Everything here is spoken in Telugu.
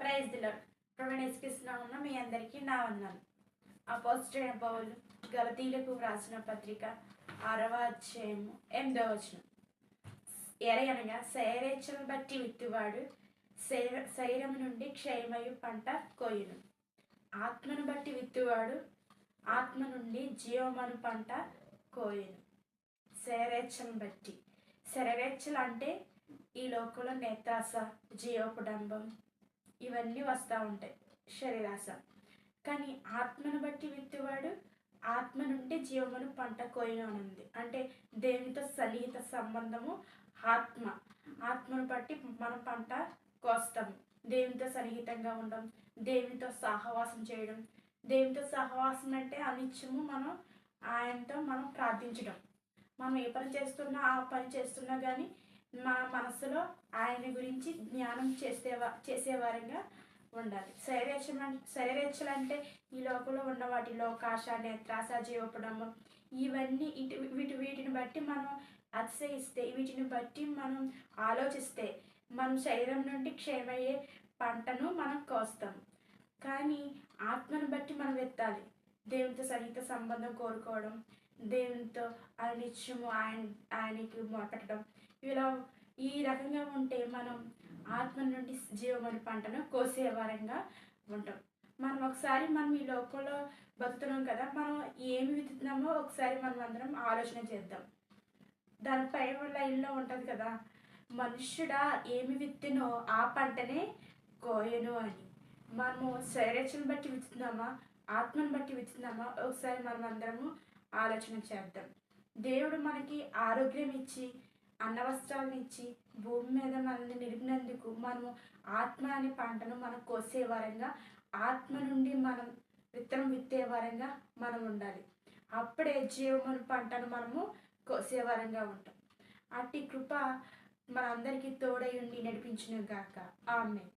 Praise the lord. ప్రభువైన యేసుక్రీస్తు నామమున మీ అందరికీ నా వందనాలు. అపోస్తలుడైన పౌలు గలతీయులకు వ్రాసిన పత్రిక 6వ అధ్యాయము 8వ వచనం. ఎలయనగా శరీరేచ్ఛలను బట్టి విత్తువాడు శరీరము నుండి క్షయమయు పంట కోయును. ఆత్మను బట్టి విత్తువాడు ఆత్మ నుండి జీవమను పంట కోయును. శరీరేచ్ఛలను బట్టి, శరీరేచ్ఛలు అంటే ఈ లోకంలో నేత్రాస, జీవకుడంబం ఇవన్నీ వస్తూ ఉంటాయి, శరీరాస. కానీ ఆత్మను బట్టి విత్తువాడు ఆత్మ నుండి జీవమును పంట కోయను అని ఉంది. అంటే దేవునితో సన్నిహిత సంబంధము ఆత్మను బట్టి మనం పంట కోస్తాము. దేవునితో సన్నిహితంగా ఉండడం, దేవునితో సహవాసం చేయడం. దేవునితో సహవాసం అంటే అనిత్యము మనం ఆయనతో మనం ప్రార్థించడం. మనం ఏ పని చేస్తున్నా ఆ పని చేస్తున్నా కానీ మన మనసులో ఆయన గురించి జ్ఞానం చేసేవారంగా ఉండాలి. శరీరేచ్ఛలు అంటే ఈ లోకంలో ఉన్న వాటి లోకాశ, నేత్రాస, జీవపుడంబం ఇవన్నీ వీటిని బట్టి మనం అతిశయిస్తే, వీటిని బట్టి మనం ఆలోచిస్తే మనం శరీరం నుండి క్షయమయ్యే పంటను మనం కోస్తాం. కానీ ఆత్మను బట్టి మనం ఎత్తాలి. దేవునితో సన్నిహిత సంబంధం కోరుకోవడం, దేవునితో అనిత్యము ఆయనకి మొరపెట్టడం, ఇలా ఈ రకంగా ఉంటే మనం ఆత్మ నుండి జీవమని పంటను కోసేవారంగా ఉంటాం. మనం ఈ లోకంలో బతుకుతున్నాం కదా, మనం ఏమి విత్తుతున్నామో ఒకసారి మనం అందరం ఆలోచన చేద్దాం. దానిపై లైన్లో ఉంటుంది కదా, మనుష్యుడా ఏమి విత్తినో ఆ పంటనే కోయను అని. మనము శరీరాన్ని బట్టి విత్తుతున్నామా, ఆత్మను బట్టి విత్తుతున్నామా ఒకసారి మనం అందరము ఆలోచన చేద్దాం. దేవుడు మనకి ఆరోగ్యం ఇచ్చి, అన్నవస్త్రాలను ఇచ్చి, భూమి మీద మనల్ని నిలిపినందుకు మనము ఆత్మ అనే పంటను మనం కోసేవారంగా, ఆత్మ నుండి మనం విత్తనం విత్తేవారంగా మనం ఉండాలి. అప్పుడే జీవమును పంటను మనము కోసేవారంగా ఉంటాం. అట్టి కృప మనందరికీ తోడై ఉండి నడిపించును గాక. ఆమేన్.